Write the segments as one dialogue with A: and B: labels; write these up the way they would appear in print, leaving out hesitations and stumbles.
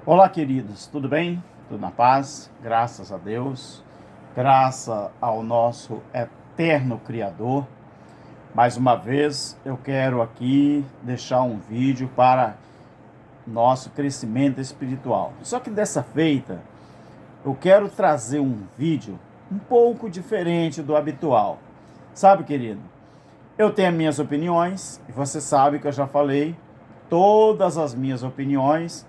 A: Olá, queridos, tudo bem? Tudo na paz? Graças a Deus, graças ao nosso eterno Criador. Mais uma vez, eu quero aqui deixar um vídeo para nosso crescimento espiritual. Só que dessa feita, eu quero trazer um vídeo um pouco diferente do habitual. Sabe, querido? Eu tenho minhas opiniões, e você sabe que eu já falei todas as minhas opiniões.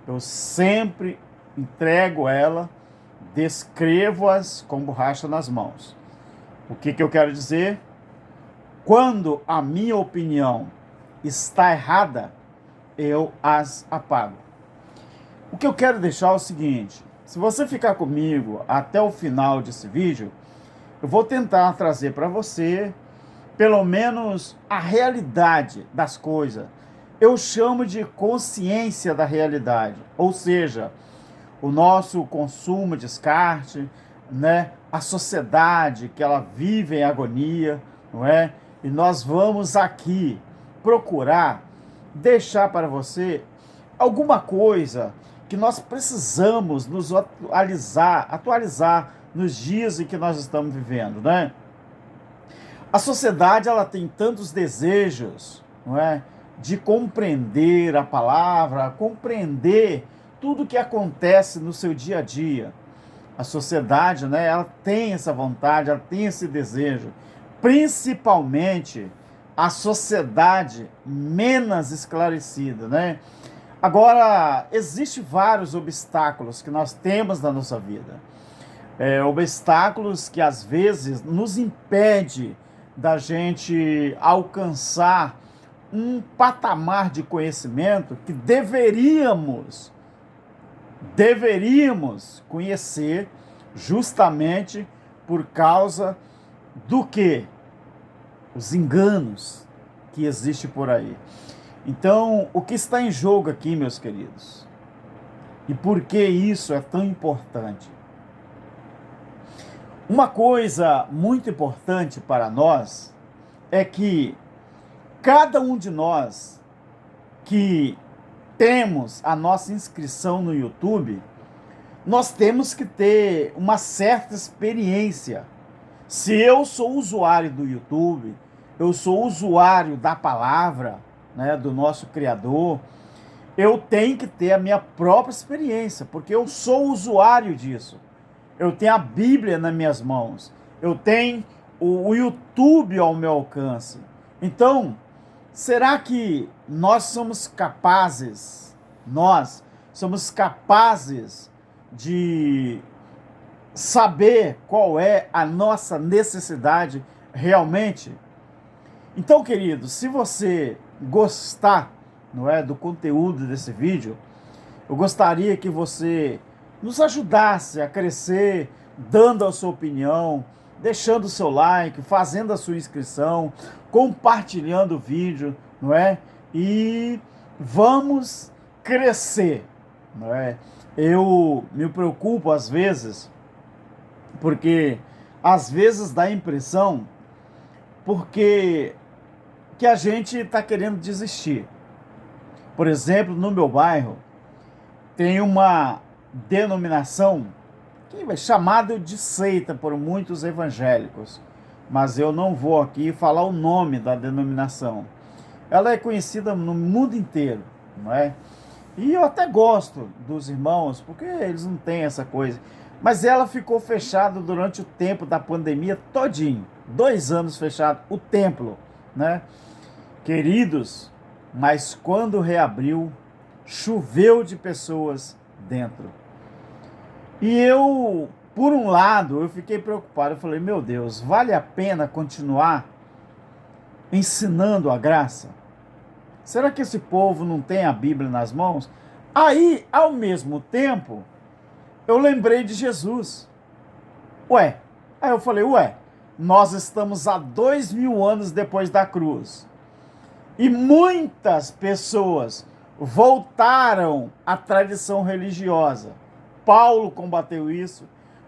A: Eu sempre entrego ela, descrevo-as com borracha nas mãos. O que eu quero dizer? Quando a minha opinião está errada, eu as apago. O que eu quero deixar é o seguinte: se você ficar comigo até o final desse vídeo, eu vou tentar trazer para você pelo menos a realidade das coisas. Eu chamo de consciência da realidade, ou seja, o nosso consumo, descarte, né? A sociedade que ela vive em agonia, não é? E nós vamos aqui procurar deixar para você alguma coisa que nós precisamos nos atualizar nos dias em que nós estamos vivendo, né? A sociedade, ela tem tantos desejos, não é? De compreender a palavra, compreender tudo o que acontece no seu dia a dia. A sociedade, né, ela tem essa vontade, ela tem esse desejo. Principalmente a sociedade menos esclarecida, né? Agora, existem vários obstáculos que nós temos na nossa vida. Obstáculos que às vezes nos impedem da gente alcançar um patamar de conhecimento que deveríamos conhecer, justamente por causa do que? Os enganos que existem por aí. Então, o que está em jogo aqui, meus queridos? E por que isso é tão importante? Uma coisa muito importante para nós é que cada um de nós que temos a nossa inscrição no YouTube, nós temos que ter uma certa experiência. Se eu sou usuário do YouTube, eu sou usuário da palavra, né, do nosso Criador, eu tenho que ter a minha própria experiência, porque eu sou usuário disso. Eu tenho a Bíblia nas minhas mãos. Eu tenho o YouTube ao meu alcance. Então, será que nós somos capazes de saber qual é a nossa necessidade realmente? Então, querido, se você gostar, não é, do conteúdo desse vídeo, eu gostaria que você nos ajudasse a crescer, dando a sua opinião, deixando o seu like, fazendo a sua inscrição, compartilhando o vídeo, não é? E vamos crescer, não é? Eu me preocupo às vezes, porque às vezes dá a impressão porque que a gente está querendo desistir. Por exemplo, no meu bairro tem uma denominação que é chamada de seita por muitos evangélicos, mas eu não vou aqui falar o nome da denominação. Ela é conhecida no mundo inteiro, não é? E eu até gosto dos irmãos, porque eles não têm essa coisa. Mas ela ficou fechada durante o tempo da pandemia todinho. 2 anos fechado, o templo, né? Queridos, mas quando reabriu, choveu de pessoas dentro. E eu, por um lado, eu fiquei preocupado. Eu falei, meu Deus, vale a pena continuar ensinando a graça? Será que esse povo não tem a Bíblia nas mãos? Aí, ao mesmo tempo, eu lembrei de Jesus. Aí eu falei, nós estamos há 2000 anos depois da cruz. E muitas pessoas voltaram à tradição religiosa. Paulo combateu isso,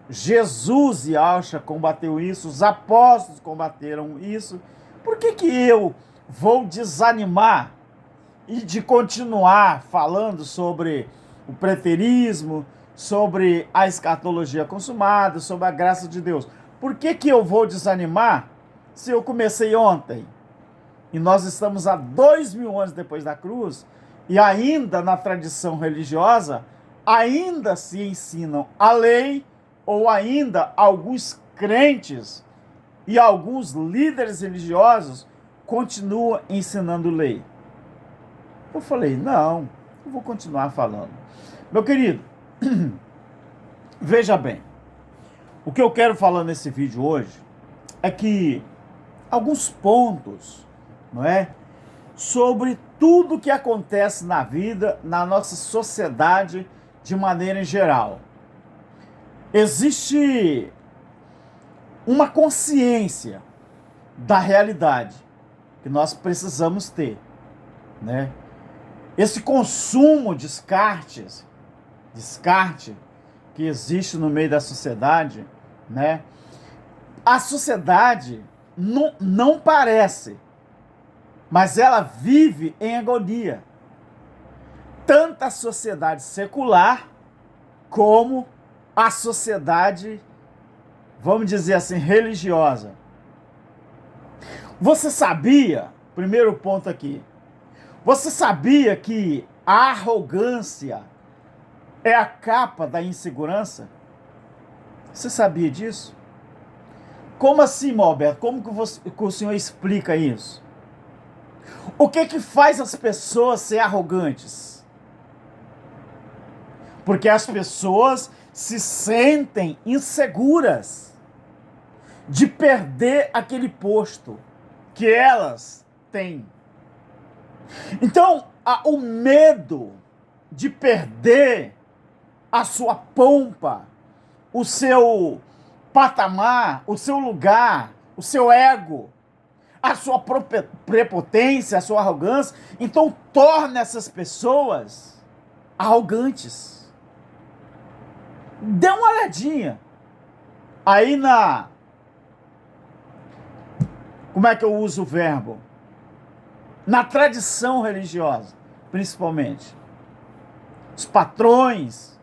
A: Jesus e Alcha combateu isso, os apóstolos combateram isso. Por que eu vou desanimar e de continuar falando sobre o preterismo, sobre a escatologia consumada, sobre a graça de Deus. Por que que eu vou desanimar se eu comecei ontem? E nós estamos há 2000 anos depois da cruz, e ainda na tradição religiosa, ainda se ensinam a lei, ou ainda alguns crentes e alguns líderes religiosos continuam ensinando lei. Eu falei, não, eu vou continuar falando. Meu querido, veja bem, o que eu quero falar nesse vídeo hoje é que alguns pontos, não é, sobre tudo que acontece na vida, na nossa sociedade de maneira em geral. Existe uma consciência da realidade que nós precisamos ter, né? Esse consumo, descarte que existe no meio da sociedade, né? A sociedade não parece, mas ela vive em agonia. Tanto a sociedade secular como a sociedade, vamos dizer assim, religiosa. Você sabia, primeiro ponto aqui, você sabia que a arrogância é a capa da insegurança? Você sabia disso? Como assim, Alberto? Como que o senhor explica isso? O que faz as pessoas ser arrogantes? Porque as pessoas se sentem inseguras de perder aquele posto que elas têm. Então, o medo de perder a sua pompa, o seu patamar, o seu lugar, o seu ego, a sua prepotência, a sua arrogância, então torna essas pessoas arrogantes. Dê uma olhadinha aí como é que eu uso o verbo? Na tradição religiosa, principalmente. Os patrões,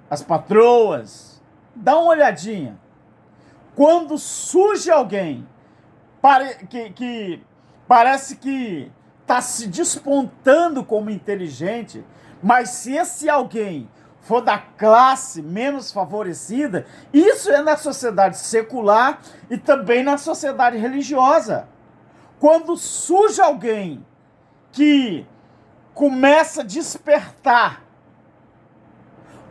A: as patroas, dá uma olhadinha. Quando surge alguém que parece que está se despontando como inteligente, mas se esse alguém for da classe menos favorecida, isso é na sociedade secular e também na sociedade religiosa. Quando surge alguém que começa a despertar,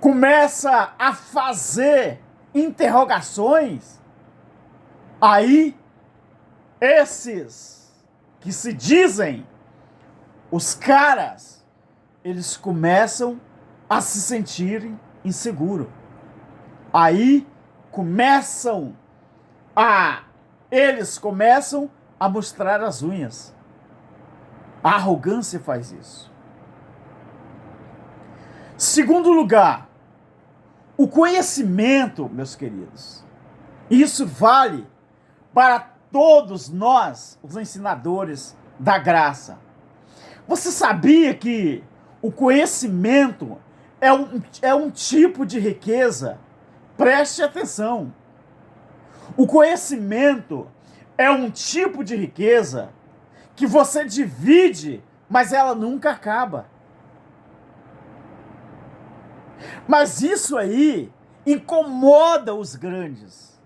A: começa a fazer interrogações, aí esses que se dizem os caras, eles começam a se sentirem inseguros. Aí eles começam a mostrar as unhas. A arrogância faz isso. Segundo lugar, o conhecimento, meus queridos. Isso vale para todos nós, os ensinadores da graça. Você sabia que o conhecimento é um tipo de riqueza? Preste atenção. O conhecimento é um tipo de riqueza que você divide, mas ela nunca acaba. Mas isso aí incomoda os grandes.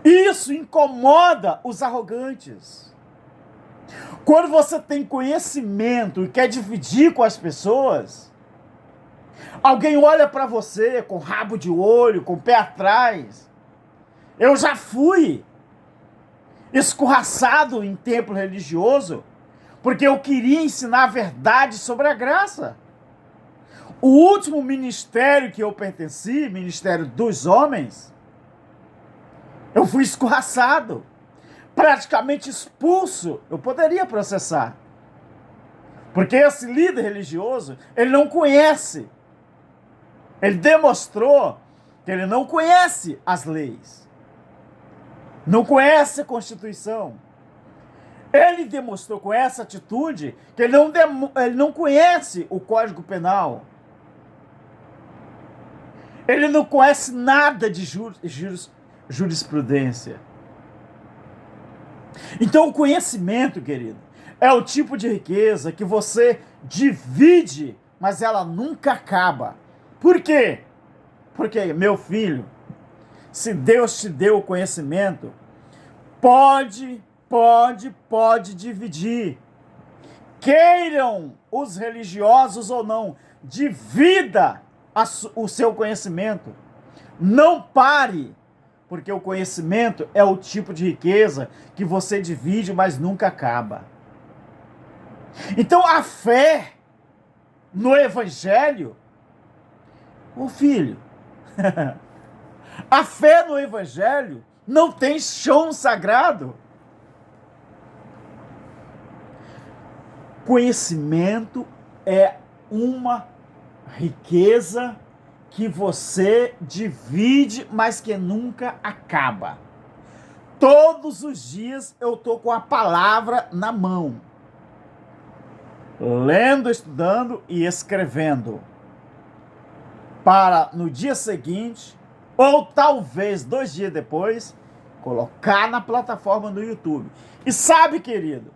A: Isso incomoda os arrogantes. Quando você tem conhecimento e quer dividir com as pessoas, alguém olha para você com rabo de olho, com o pé atrás. Eu já fui escorraçado em templo religioso porque eu queria ensinar a verdade sobre a graça. O último ministério que eu pertenci, Ministério dos Homens, eu fui escorraçado, praticamente expulso. Eu poderia processar, porque esse líder religioso, ele não conhece. Ele demonstrou que ele não conhece as leis, não conhece a Constituição. Ele demonstrou com essa atitude que ele não conhece o Código Penal. Ele não conhece nada de jurisprudência. Então, o conhecimento, querido, é o tipo de riqueza que você divide, mas ela nunca acaba. Por quê? Porque, meu filho, se Deus te deu o conhecimento, pode dividir. Queiram os religiosos ou não, divida o seu conhecimento. Não pare, porque o conhecimento é o tipo de riqueza que você divide, mas nunca acaba. Então a fé no Evangelho, ô filho, a fé no Evangelho não tem chão sagrado. Conhecimento é uma riqueza que você divide, mas que nunca acaba. Todos os dias eu estou com a palavra na mão, lendo, estudando e escrevendo, para no dia seguinte, ou talvez 2 dias depois, colocar na plataforma do YouTube. E sabe, querido,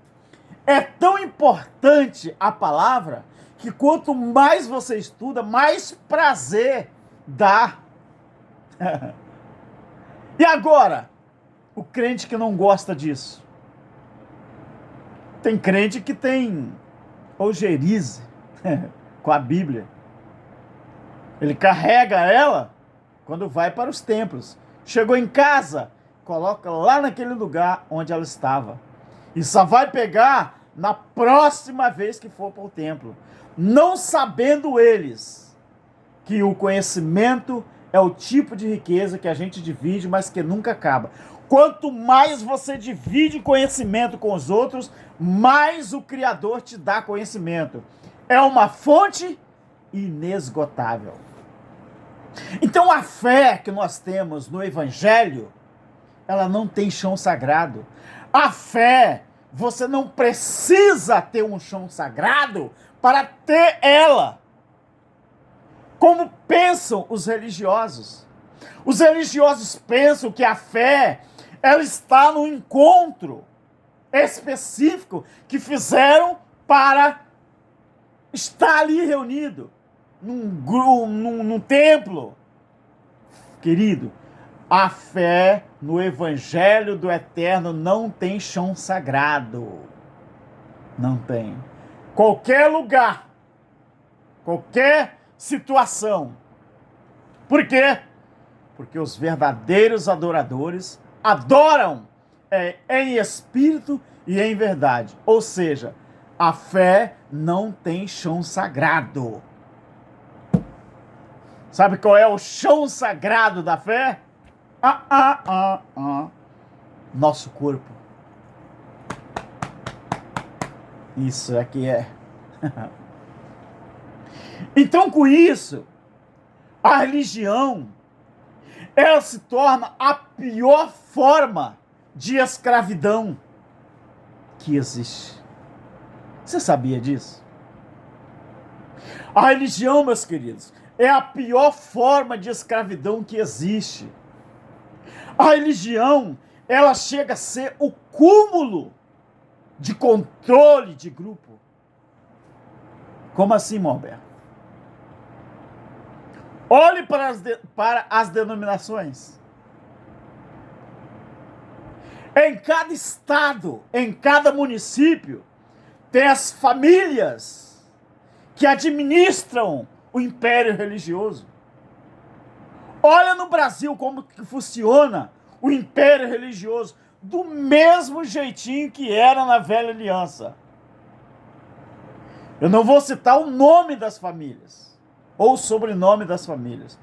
A: é tão importante a palavra que quanto mais você estuda, mais prazer dá. E agora, o crente que não gosta disso? Tem crente que tem ojerize com a Bíblia. Ele carrega ela quando vai para os templos. Chegou em casa, coloca lá naquele lugar onde ela estava. E só vai pegar na próxima vez que for para o templo. Não sabendo eles que o conhecimento é o tipo de riqueza que a gente divide, mas que nunca acaba. Quanto mais você divide conhecimento com os outros, mais o Criador te dá conhecimento. É uma fonte inesgotável. Então a fé que nós temos no Evangelho, ela não tem chão sagrado. A fé, você não precisa ter um chão sagrado para ter ela. Como pensam os religiosos? Os religiosos pensam que a fé, ela está no encontro específico que fizeram para estar ali reunido num templo. Querido, a fé no Evangelho do Eterno não tem chão sagrado. Não tem. Qualquer lugar, qualquer situação. Por quê? Porque os verdadeiros adoradores adoram em espírito e em verdade. Ou seja, a fé não tem chão sagrado. Sabe qual é o chão sagrado da fé? Nosso corpo. Isso aqui é. Então, com isso, a religião, ela se torna a pior forma de escravidão que existe. Você sabia disso? A religião, meus queridos, é a pior forma de escravidão que existe. A religião, ela chega a ser o cúmulo de controle de grupo. Como assim, Morberto? Olhe para as denominações. Em cada estado, em cada município, tem as famílias que administram o império religioso. Olha no Brasil como que funciona o império religioso, do mesmo jeitinho que era na velha aliança. Eu não vou citar o nome das famílias, ou o sobrenome das famílias.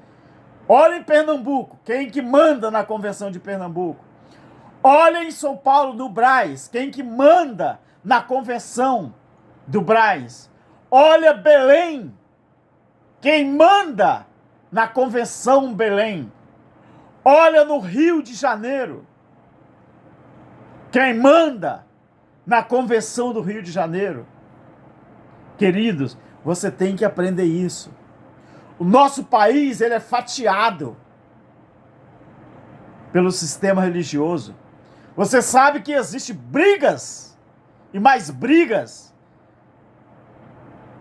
A: Olha em Pernambuco, quem que manda na Convenção de Pernambuco. Olha em São Paulo, no Brás, quem que manda na Convenção do Brás. Olha Belém, quem manda na Convenção Belém. Olha no Rio de Janeiro, quem manda na Convenção do Rio de Janeiro. Queridos, você tem que aprender isso. O nosso país, ele é fatiado pelo sistema religioso. Você sabe que existem brigas e mais brigas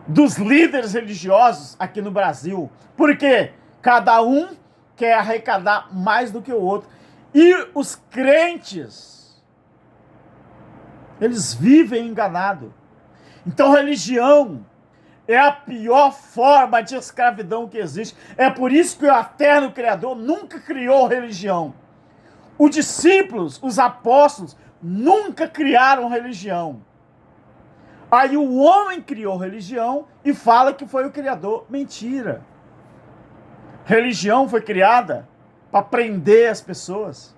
A: dos líderes religiosos aqui no Brasil. Porque cada um quer arrecadar mais do que o outro. E os crentes, eles vivem enganados. Então, religião é a pior forma de escravidão que existe. É por isso que o eterno Criador nunca criou religião. Os discípulos, os apóstolos, nunca criaram religião. Aí o homem criou religião e fala que foi o Criador. Mentira. Religião foi criada para prender as pessoas.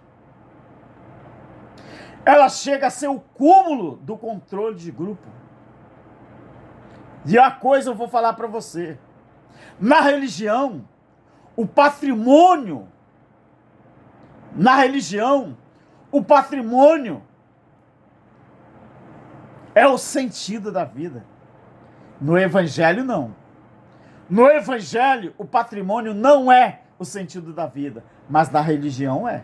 A: Ela chega a ser o cúmulo do controle de grupo. E a coisa eu vou falar para você. Na religião, o patrimônio é o sentido da vida. No evangelho, não. No evangelho, o patrimônio não é o sentido da vida, mas na religião é.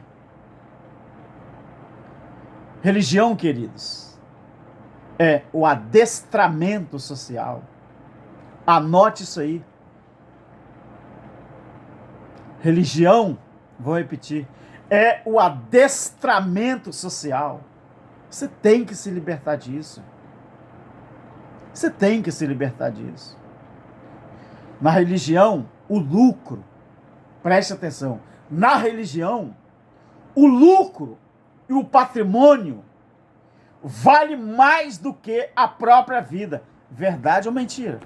A: Religião, queridos, é o adestramento social. Anote isso aí. Religião, vou repetir, é o adestramento social. Você tem que se libertar disso. Você tem que se libertar disso. Na religião, o lucro, preste atenção, na religião, o lucro e o patrimônio vale mais do que a própria vida. Verdade ou mentira?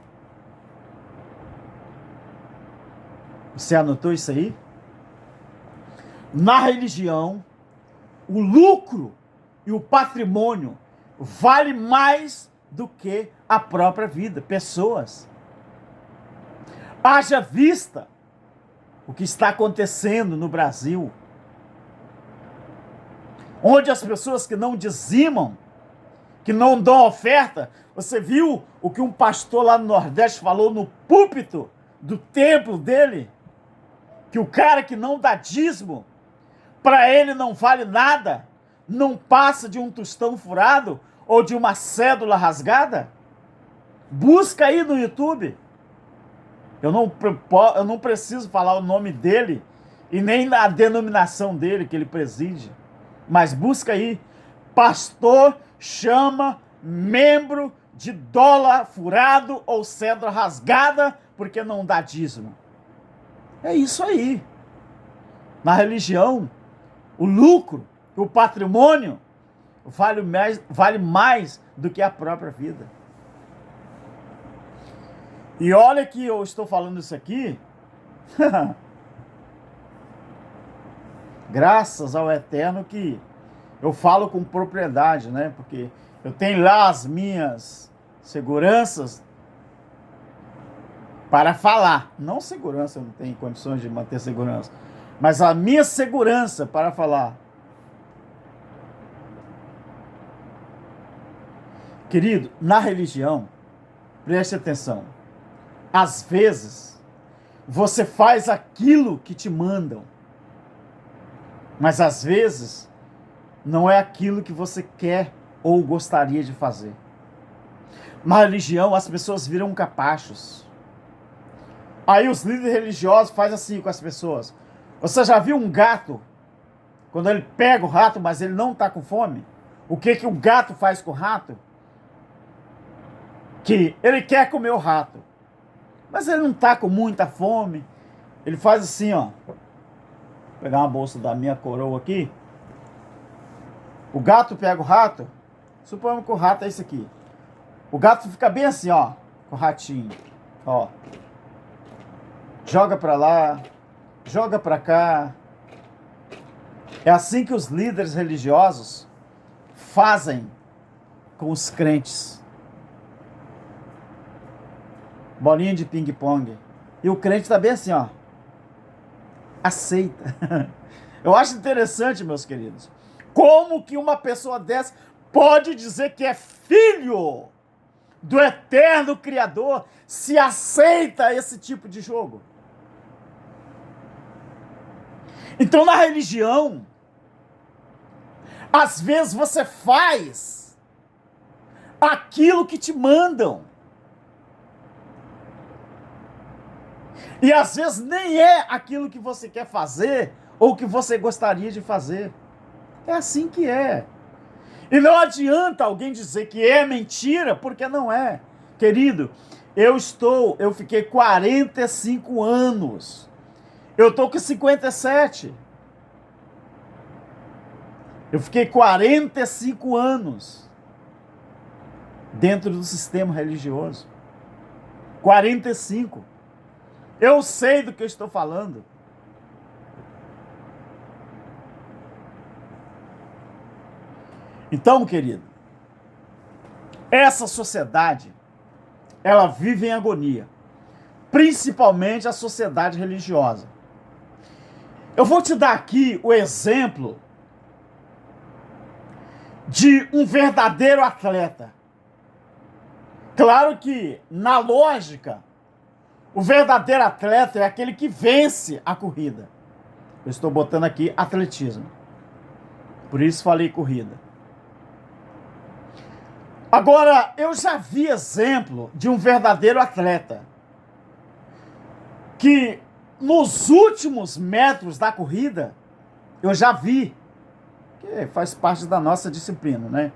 A: Você anotou isso aí? Na religião, o lucro e o patrimônio vale mais do que a própria vida, pessoas. Haja vista o que está acontecendo no Brasil, onde as pessoas que não dizimam, que não dão oferta, você viu o que um pastor lá no Nordeste falou no púlpito do templo dele? Que o cara que não dá dízimo, para ele não vale nada, não passa de um tostão furado ou de uma cédula rasgada? Busca aí no YouTube. Eu não preciso falar o nome dele e nem a denominação dele que ele preside. Mas busca aí. Pastor chama membro de dólar furado ou cédula rasgada porque não dá dízimo. É isso aí. Na religião, o lucro, o patrimônio vale mais do que a própria vida. E olha que eu estou falando isso aqui, graças ao Eterno, que eu falo com propriedade, né? Porque eu tenho lá as minhas seguranças para falar. Não segurança, eu não tenho condições de manter segurança, mas a minha segurança para falar. Querido, na religião, preste atenção. Às vezes, você faz aquilo que te mandam, mas às vezes, não é aquilo que você quer ou gostaria de fazer. Na religião, as pessoas viram capachos. Aí os líderes religiosos fazem assim com as pessoas. Você já viu um gato, quando ele pega o rato, mas ele não está com fome? O que o gato faz com o rato? Que ele quer comer o rato, mas ele não está com muita fome. Ele faz assim, ó. Vou pegar uma bolsa da minha coroa aqui. O gato pega o rato. Suponhamos que o rato é esse aqui. O gato fica bem assim, ó. Com o ratinho. Ó. Joga pra lá. Joga pra cá. É assim que os líderes religiosos fazem com os crentes. Bolinha de ping-pong. E o crente tá bem assim, ó. Aceita. Eu acho interessante, meus queridos. Como que uma pessoa dessa pode dizer que é filho do eterno Criador se aceita esse tipo de jogo? Então, na religião, às vezes você faz aquilo que te mandam. E às vezes nem é aquilo que você quer fazer ou que você gostaria de fazer. É assim que é. E não adianta alguém dizer que é mentira, porque não é. Querido, eu fiquei 45 anos. Eu tô com 57. Eu fiquei 45 anos dentro do sistema religioso. 45. Eu sei do que eu estou falando. Então, querido, essa sociedade, ela vive em agonia. Principalmente a sociedade religiosa. Eu vou te dar aqui o exemplo de um verdadeiro atleta. Claro que, na lógica, o verdadeiro atleta é aquele que vence a corrida. Eu estou botando aqui atletismo. Por isso falei corrida. Agora, eu já vi exemplo de um verdadeiro atleta que nos últimos metros da corrida, eu já vi, que faz parte da nossa disciplina, né?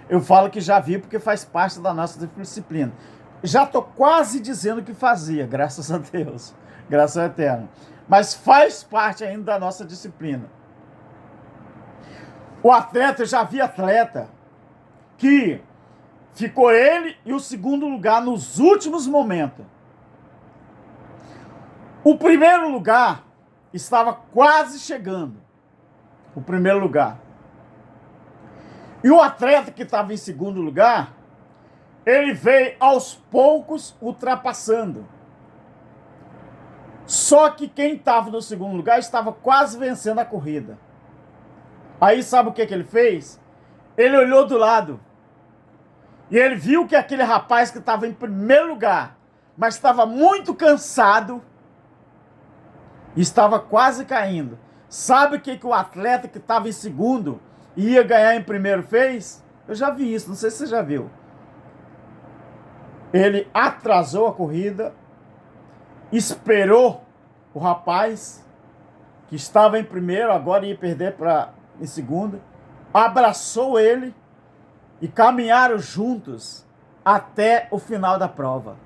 A: Eu falo que já vi porque faz parte da nossa disciplina. Já estou quase dizendo que fazia, graças a Deus, graças ao Eterno. Mas faz parte ainda da nossa disciplina. O atleta, eu já vi atleta que ficou ele e o segundo lugar nos últimos momentos. O primeiro lugar estava quase chegando. O primeiro lugar. E o atleta que estava em segundo lugar, ele veio aos poucos ultrapassando. Só que quem estava no segundo lugar estava quase vencendo a corrida. Aí sabe o que ele fez? Ele olhou do lado. E ele viu que aquele rapaz que estava em primeiro lugar, mas estava muito cansado, estava quase caindo. Sabe o que o atleta que estava em segundo e ia ganhar em primeiro fez? Eu já vi isso, não sei se você já viu. Ele atrasou a corrida, esperou o rapaz que estava em primeiro, agora ia perder em segundo, abraçou ele e caminharam juntos até o final da prova.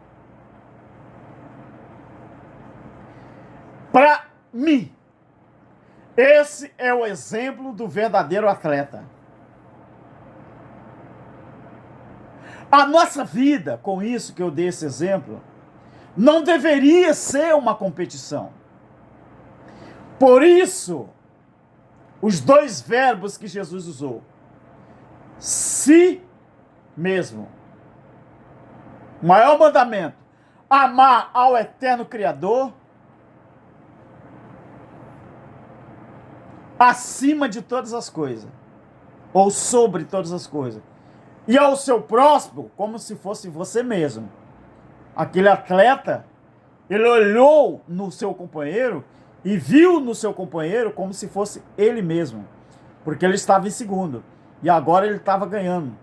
A: Para mim, esse é o exemplo do verdadeiro atleta. A nossa vida, com isso que eu dei esse exemplo, não deveria ser uma competição. Por isso, os dois verbos que Jesus usou, si mesmo. O maior mandamento, amar ao eterno Criador acima de todas as coisas, ou sobre todas as coisas, e ao seu próximo como se fosse você mesmo. Aquele atleta, ele olhou no seu companheiro e viu no seu companheiro como se fosse ele mesmo, porque ele estava em segundo e agora ele estava ganhando,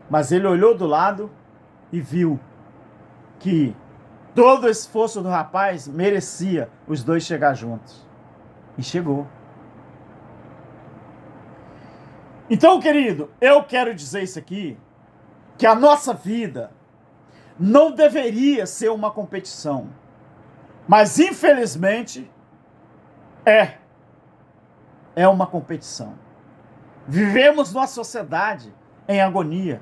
A: mas ele olhou do lado e viu que todo o esforço do rapaz merecia os dois chegar juntos, e chegou. Então, querido, eu quero dizer isso aqui, que a nossa vida não deveria ser uma competição, mas infelizmente é uma competição. Vivemos numa sociedade em agonia.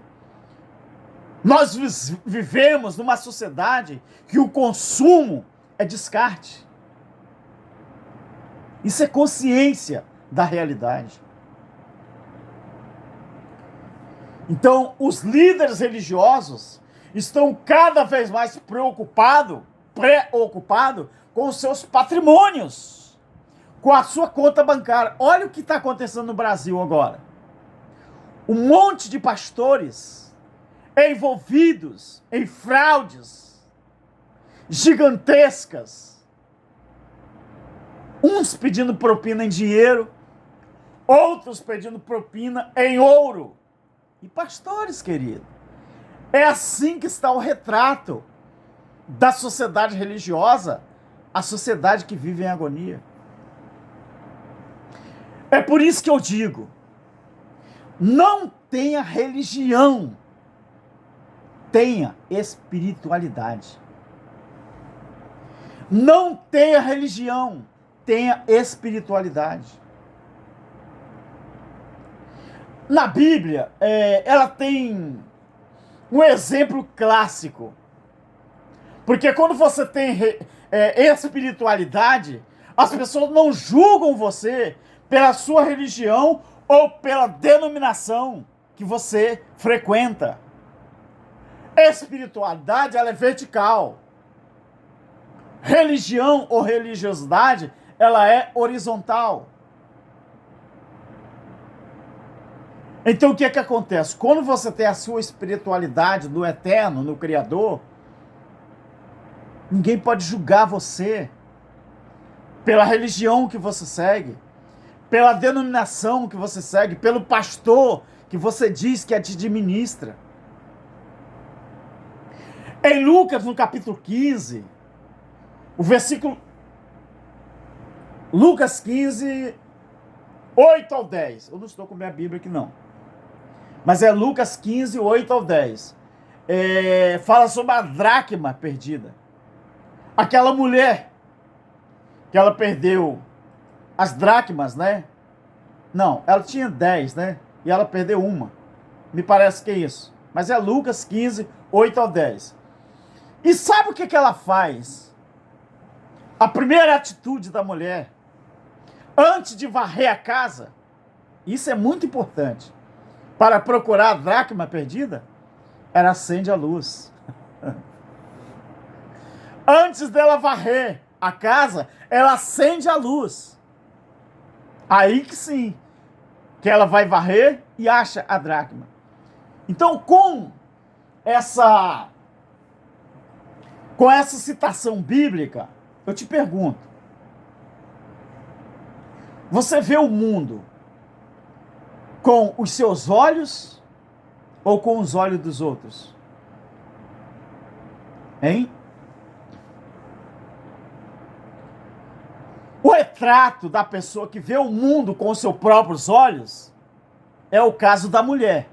A: Nós vivemos numa sociedade que o consumo é descarte. Isso é consciência da realidade. Então, os líderes religiosos estão cada vez mais preocupados com os seus patrimônios, com a sua conta bancária. Olha o que está acontecendo no Brasil agora. Um monte de pastores envolvidos em fraudes gigantescas. Uns pedindo propina em dinheiro, outros pedindo propina em ouro. E pastores, querido, é assim que está o retrato da sociedade religiosa, a sociedade que vive em agonia. É por isso que eu digo, não tenha religião, tenha espiritualidade. Não tenha religião, tenha espiritualidade. Na Bíblia, ela tem um exemplo clássico. Porque quando você tem espiritualidade, as pessoas não julgam você pela sua religião ou pela denominação que você frequenta. Espiritualidade, ela é vertical. Religião ou religiosidade, ela é horizontal. Então o que é que acontece? Quando você tem a sua espiritualidade no eterno, no Criador, ninguém pode julgar você pela religião que você segue, pela denominação que você segue, pelo pastor que você diz que te administra. Em Lucas, no capítulo 15, o versículo... Lucas 15, 8 ao 10. Eu não estou com minha Bíblia aqui, não. Mas é Lucas 15, 8 ao 10. Fala sobre a dracma perdida. Aquela mulher que ela perdeu as dracmas, né? Não, ela tinha 10, né? E ela perdeu uma. Me parece que é isso. Mas é Lucas 15, 8 ao 10. E sabe o que ela faz? A primeira atitude da mulher, antes de varrer a casa, isso é muito importante, para procurar a dracma perdida, ela acende a luz. Antes dela varrer a casa, ela acende a luz. Aí que sim, que ela vai varrer e acha a dracma. Então, com essa citação bíblica, eu te pergunto, você vê o mundo com os seus olhos ou com os olhos dos outros? Hein? O retrato da pessoa que vê o mundo com os seus próprios olhos é o caso da mulher,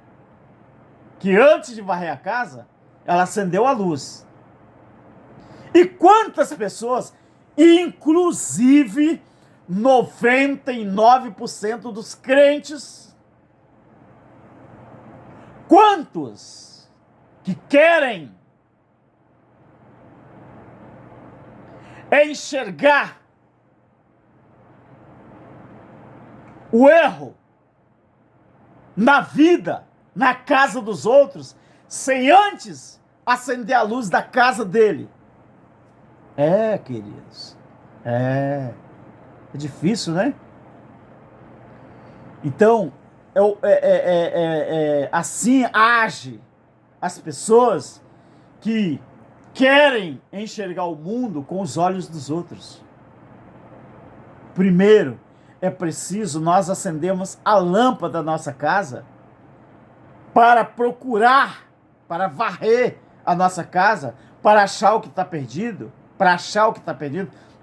A: que antes de varrer a casa, ela acendeu a luz. E quantas pessoas, inclusive 99% dos crentes, quantos que querem enxergar o erro na vida, na casa dos outros, sem antes acender a luz da casa dele. Queridos, é difícil, né? Então, assim age as pessoas que querem enxergar o mundo com os olhos dos outros. Primeiro, é preciso nós acendermos a lâmpada da nossa casa para procurar, para varrer a nossa casa, para achar o que está perdido,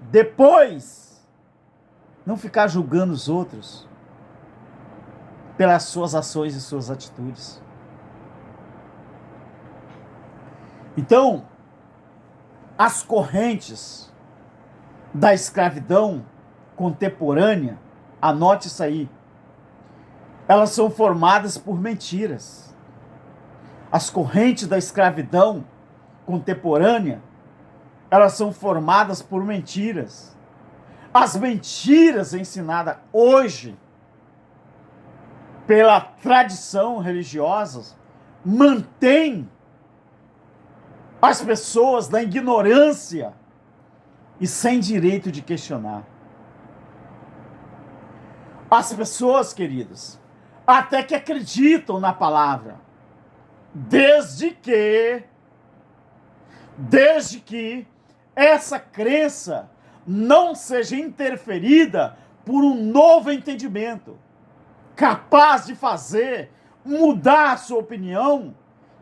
A: depois não ficar julgando os outros pelas suas ações e suas atitudes. Então, as correntes da escravidão contemporânea, anote isso aí, elas são formadas por mentiras. As correntes da escravidão contemporânea, elas são formadas por mentiras. As mentiras ensinadas hoje pela tradição religiosa mantêm as pessoas na ignorância e sem direito de questionar. As pessoas, queridos, até que acreditam na palavra, desde que essa crença não seja interferida por um novo entendimento, capaz de fazer mudar a sua opinião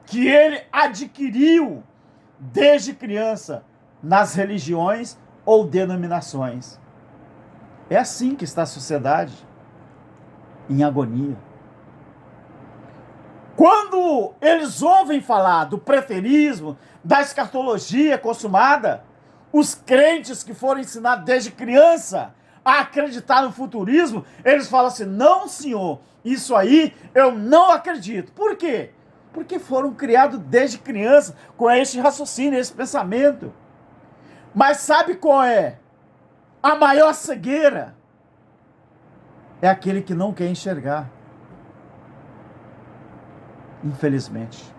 A: que ele adquiriu desde criança nas religiões ou denominações. É assim que está a sociedade, em agonia. Quando eles ouvem falar do preterismo, da escatologia consumada, os crentes que foram ensinados desde criança a acreditar no futurismo, eles falam assim: não, senhor, isso aí eu não acredito. Por quê? Porque foram criados desde criança com este raciocínio, esse pensamento. Mas sabe qual é a maior cegueira? É aquele que não quer enxergar. Infelizmente.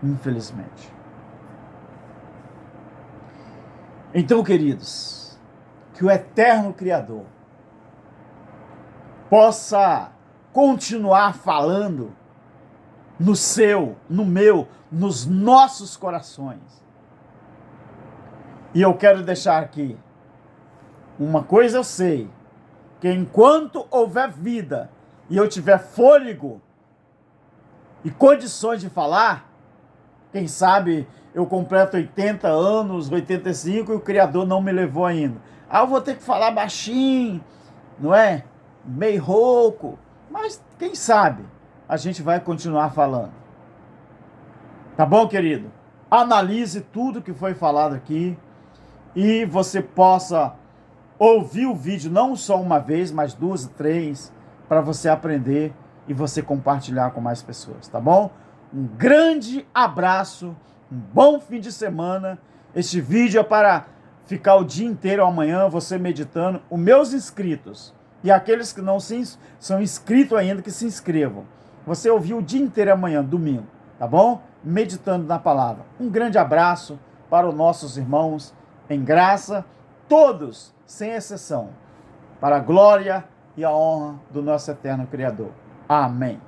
A: Infelizmente. Então, queridos, que o eterno Criador possa continuar falando no seu, no meu, nos nossos corações. E eu quero deixar aqui, uma coisa eu sei, que enquanto houver vida e eu tiver fôlego e condições de falar, quem sabe eu completo 80 anos, 85 e o Criador não me levou ainda. Eu vou ter que falar baixinho, não é? Meio rouco, mas quem sabe a gente vai continuar falando. Tá bom, querido? Analise tudo que foi falado aqui e você possa ouvir o vídeo não só uma vez, mas 2, 3, para você aprender e você compartilhar com mais pessoas, tá bom? Um grande abraço, um bom fim de semana. Este vídeo é para ficar o dia inteiro amanhã você meditando. Os meus inscritos e aqueles que não são inscritos ainda, que se inscrevam. Você ouviu o dia inteiro amanhã, domingo, tá bom? Meditando na palavra. Um grande abraço para os nossos irmãos em graça, todos, sem exceção, para a glória e a honra do nosso eterno Criador. Amém.